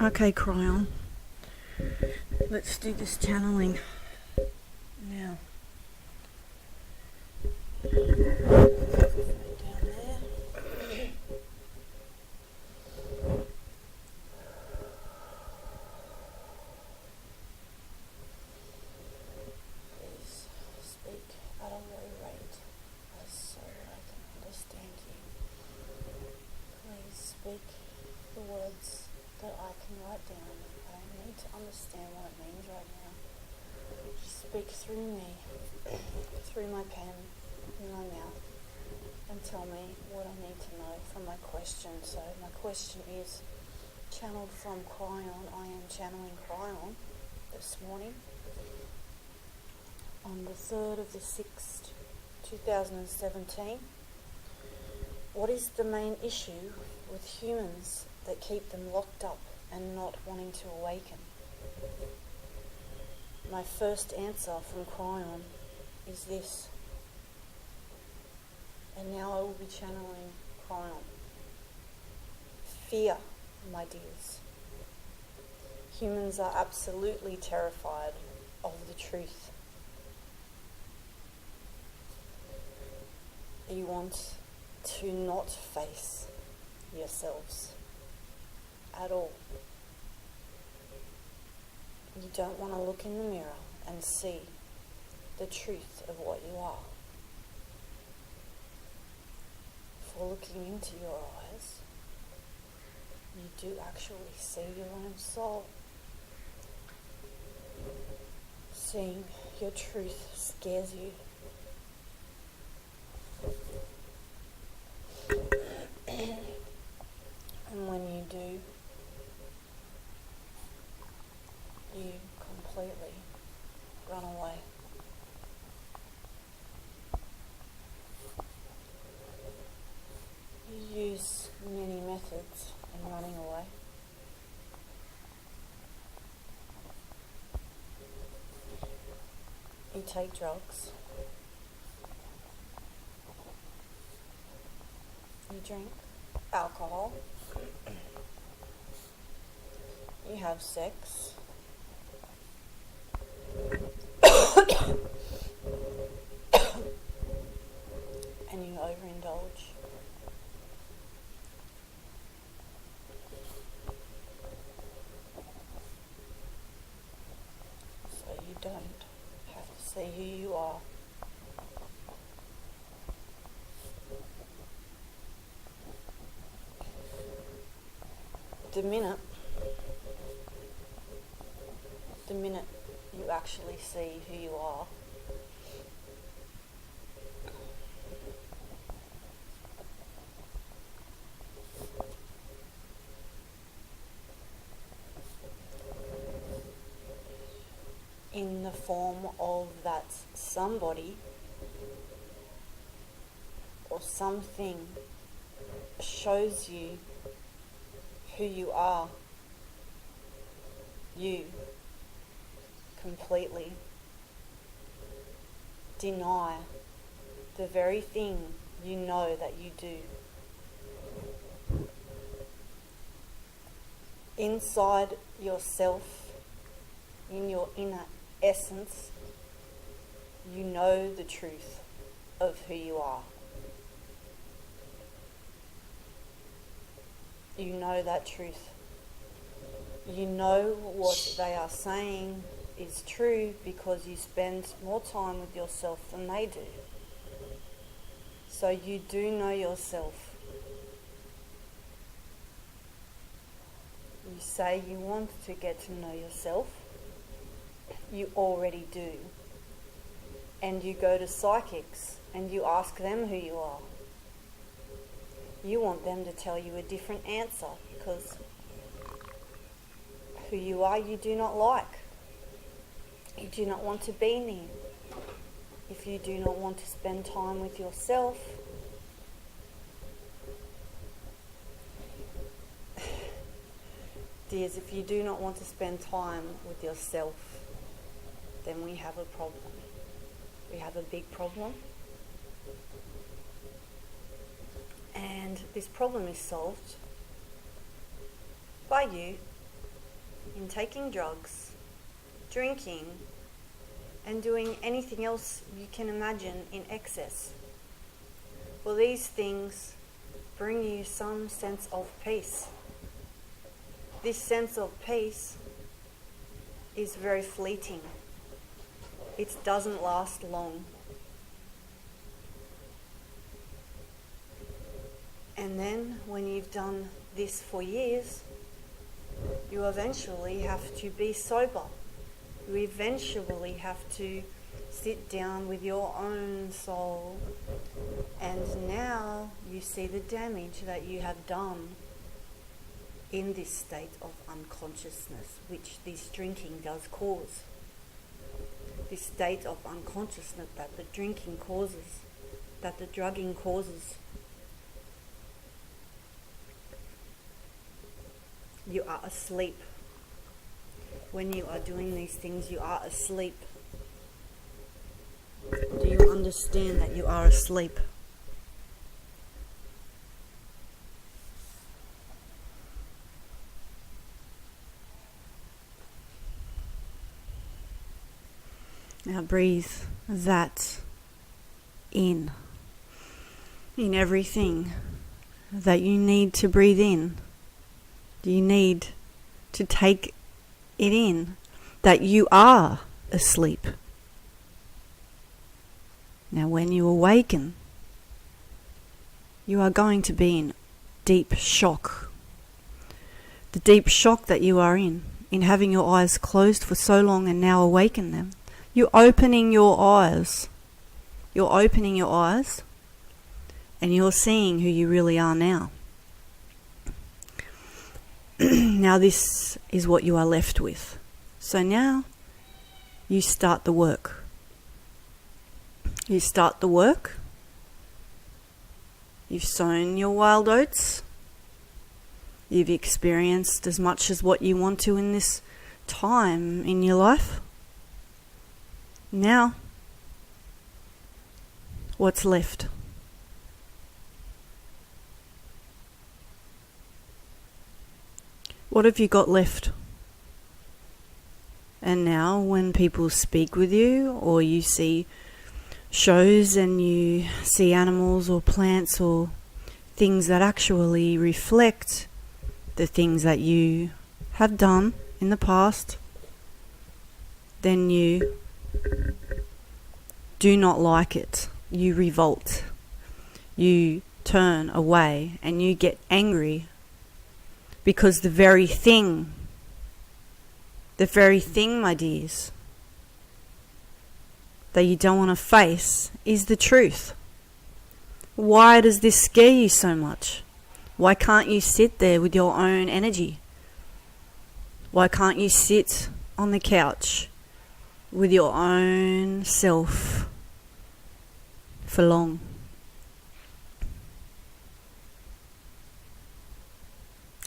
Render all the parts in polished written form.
Okay, KRYON. Let's do this channeling now. Down there. Please speak at a low rate, so I can understand you. Please speak the words that I can write down. I need to understand what it means right now. Speak through me, through my pen, in my mouth, and tell me what I need to know from my question. So my question is channeled from KRYON. I am channeling KRYON this morning on the 3rd of the 6th, 2017. What is the main issue with humans that keep them locked up and not wanting to awaken? My first answer from KRYON is this. And now I will be channeling KRYON. Fear, my dears. Humans are absolutely terrified of the truth. You want to not face yourselves at all. You don't want to look in the mirror and see the truth of what you are. For looking into your eyes, you do actually see your own soul. Seeing your truth scares you. And when you do, you completely run away. You use many methods in running away. You take drugs. You drink alcohol. You have sex. And you overindulge. So you don't have to see who you are. The minute you actually see who you are, in the form of that somebody or something shows you who you are, you completely deny the very thing you know that you do. Inside yourself, in your inner essence, you know the truth of who you are. You know that truth. You know what they are saying is true because you spend more time with yourself than they do. So you do know yourself. You say you want to get to know yourself. You already do. And you go to psychics and you ask them who you are. You want them to tell you a different answer because who you are you do not like. You do not want to be near. If you do not want to spend time with yourself, dears, if you do not want to spend time with yourself, then we have a problem. We have a big problem. And this problem is solved by you in taking drugs, drinking, and doing anything else you can imagine in excess. Well, these things bring you some sense of peace. This sense of peace is very fleeting. It doesn't last long. And then when you've done this for years, you eventually have to be sober. You eventually have to sit down with your own soul. And now you see the damage that you have done in this state of unconsciousness, which this drinking does cause. This state of unconsciousness that the drinking causes, that the drugging causes. You are asleep. When you are doing these things, you are asleep. Do you understand that you are asleep? Now breathe that in everything that you need to breathe in. You need to take it in, that you are asleep. Now when you awaken, you are going to be in deep shock. The deep shock that you are in having your eyes closed for so long and now awaken them. You're opening your eyes. You're opening your eyes and you're seeing who you really are now. Now this is what you are left with. So now you start the work. You start the work. You've sown your wild oats. You've experienced as much as what you want to in this time in your life. Now, what's left? What have you got left? And now when people speak with you, or you see shows and you see animals or plants or things that actually reflect the things that you have done in the past, then you do not like it. You revolt. You turn away and you get angry. Because the very thing, my dears, that you don't want to face is the truth. Why does this scare you so much? Why can't you sit there with your own energy? Why can't you sit on the couch with your own self for long?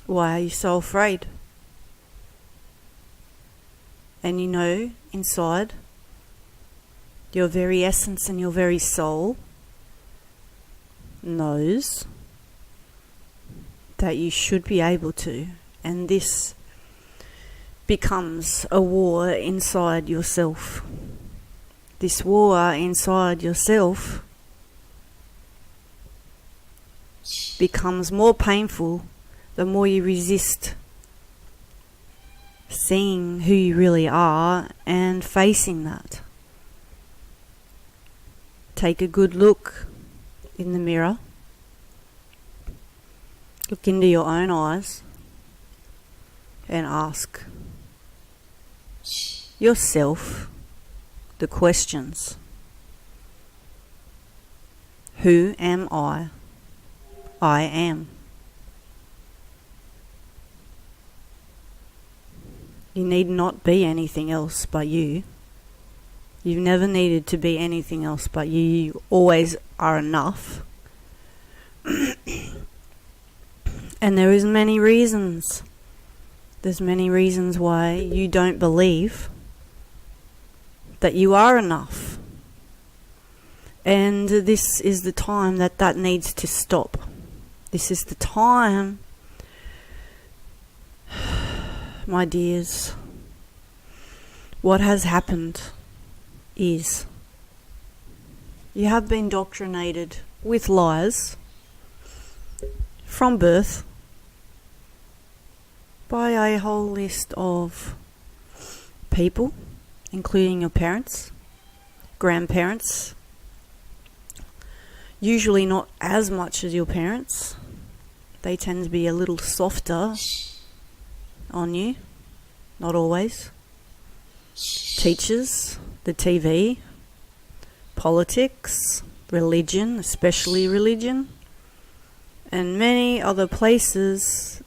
Why are you so afraid? And you know inside, your very essence and your very soul knows that you should be able to. And this becomes a war inside yourself. This war inside yourself becomes more painful the more you resist seeing who you really are and facing that. Take a good look in the mirror. Look into your own eyes and ask yourself the questions. Who am I? I am. You need not be anything else but you. You've never needed to be anything else but you. You always are enough. And there is many reasons. There's many reasons why you don't believe that you are enough. And this is the time that needs to stop. This is the time my dears, what has happened is you have been indoctrinated with lies from birth by a whole list of people, including your parents, grandparents, usually not as much as your parents. They tend to be a little softer on you, not always. Teachers, the TV, politics, religion, especially religion, and many other places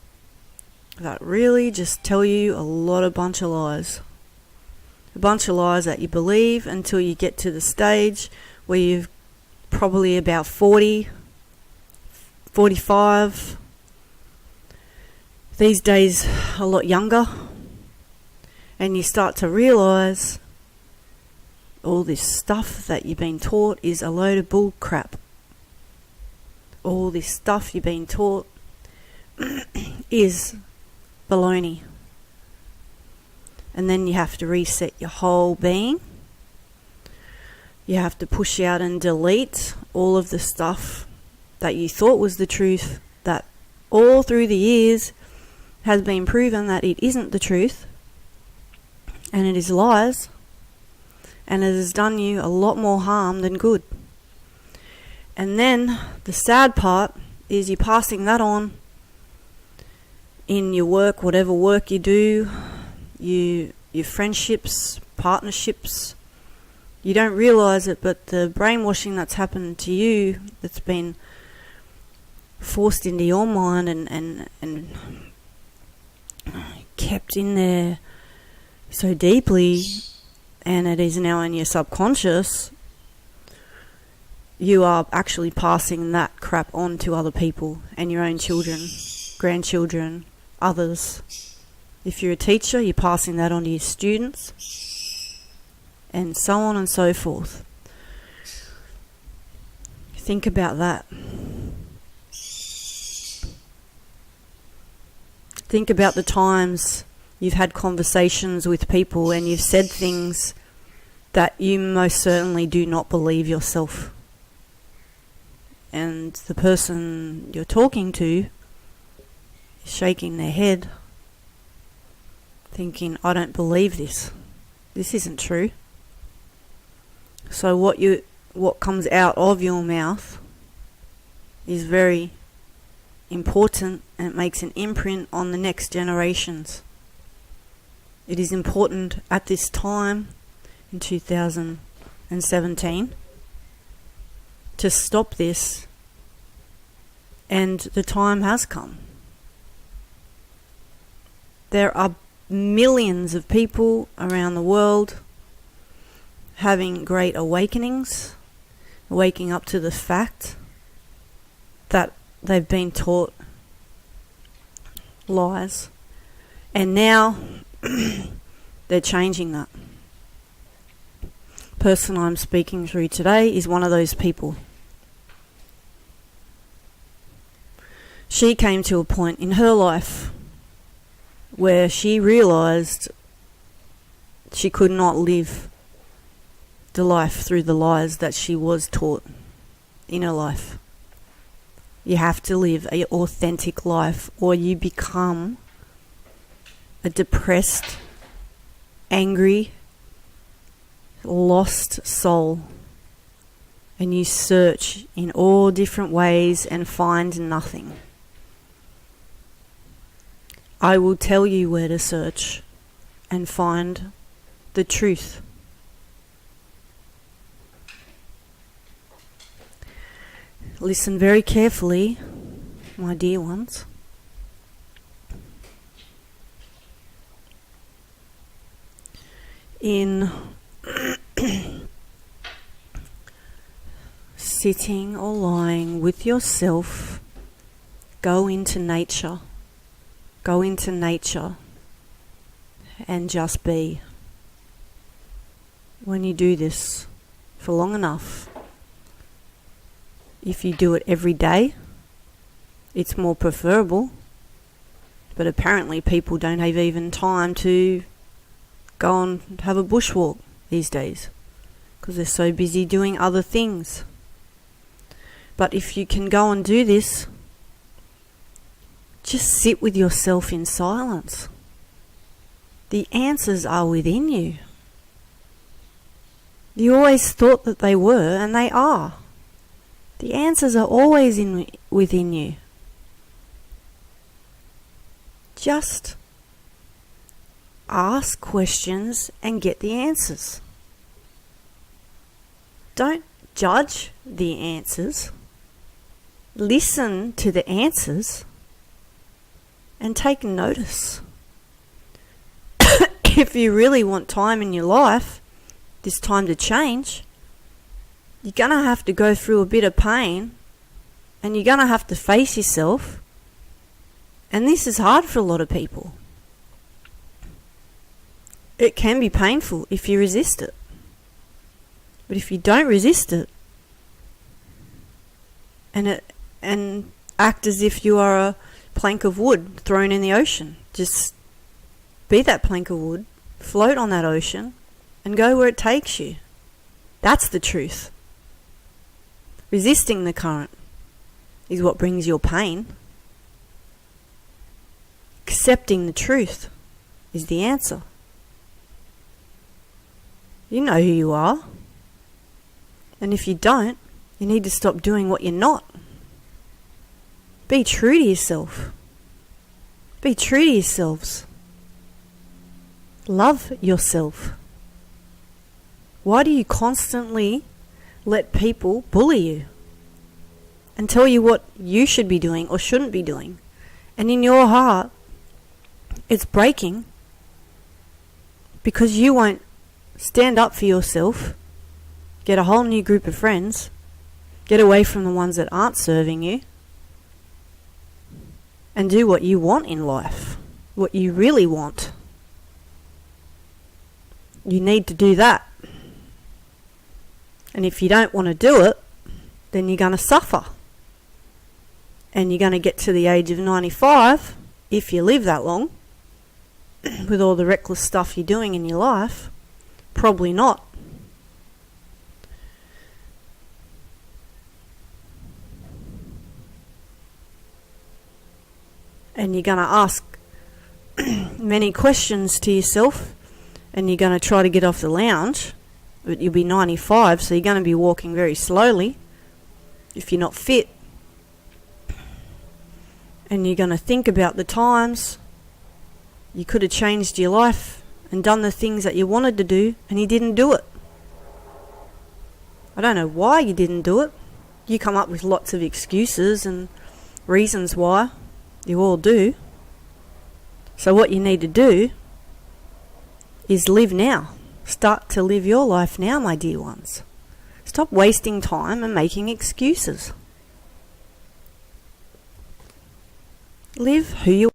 that really just tell you a bunch of lies. A bunch of lies that you believe until you get to the stage where you've probably about 40, 45, these days a lot younger, and you start to realise all this stuff that you've been taught is a load of bull crap. All this stuff you've been taught is baloney. And then you have to reset your whole being. You have to push out and delete all of the stuff that you thought was the truth, that all through the years has been proven that it isn't the truth, and it is lies, and it has done you a lot more harm than good. And then the sad part is you're passing that on in your work, whatever work you do, your friendships, partnerships. You don't realise it, but the brainwashing that's happened to you, that's been forced into your mind and kept in there so deeply, and it is now in your subconscious, you are actually passing that crap on to other people and your own children, grandchildren, others. If you're a teacher, you're passing that on to your students, and so on and so forth. Think about that. Think about the times you've had conversations with people and you've said things that you most certainly do not believe yourself. And the person you're talking to is shaking their head, thinking, I don't believe this. This isn't true. So what comes out of your mouth is very important, and it makes an imprint on the next generations. It is important at this time in 2017 to stop this, and the time has come. There are millions of people around the world having great awakenings, waking up to the fact that they've been taught lies, and now they're changing that. The person I'm speaking through today is one of those people. She came to a point in her life where she realised she could not live the life through the lies that she was taught in her life. You have to live an authentic life, or you become a depressed, angry, lost soul, and you search in all different ways and find nothing. I will tell you where to search and find the truth. Listen very carefully, my dear ones. In sitting or lying with yourself, go into nature. Go into nature and just be. When you do this for long enough, if you do it every day, it's more preferable. But apparently people don't have even time to go and have a bushwalk these days because they're so busy doing other things. But if you can go and do this, just sit with yourself in silence. The answers are within you. You always thought that they were, and they are. The answers are always within you. Just ask questions and get the answers. Don't judge the answers. Listen to the answers and take notice. If you really want time in your life, this time to change, you're going to have to go through a bit of pain and you're going to have to face yourself. And this is hard for a lot of people. It can be painful if you resist it. But if you don't resist it and act as if you are a plank of wood thrown in the ocean, just be that plank of wood, float on that ocean and go where it takes you. That's the truth. Resisting the current is what brings your pain. Accepting the truth is the answer. You know who you are. And if you don't, you need to stop doing what you're not. Be true to yourself. Be true to yourselves. Love yourself. Why do you constantly let people bully you and tell you what you should be doing or shouldn't be doing? And in your heart, it's breaking because you won't stand up for yourself, get a whole new group of friends, get away from the ones that aren't serving you, and do what you want in life, what you really want. You need to do that. And if you don't want to do it, then you're going to suffer. And you're going to get to the age of 95, if you live that long, with all the reckless stuff you're doing in your life. Probably not. And you're going to ask many questions to yourself, and you're going to try to get off the lounge, but you'll be 95, so you're going to be walking very slowly if you're not fit. And you're going to think about the times you could have changed your life and done the things that you wanted to do, and you didn't do it. I don't know why you didn't do it. You come up with lots of excuses and reasons why. You all do. So what you need to do is live now. Start to live your life now, my dear ones. Stop wasting time and making excuses. Live who you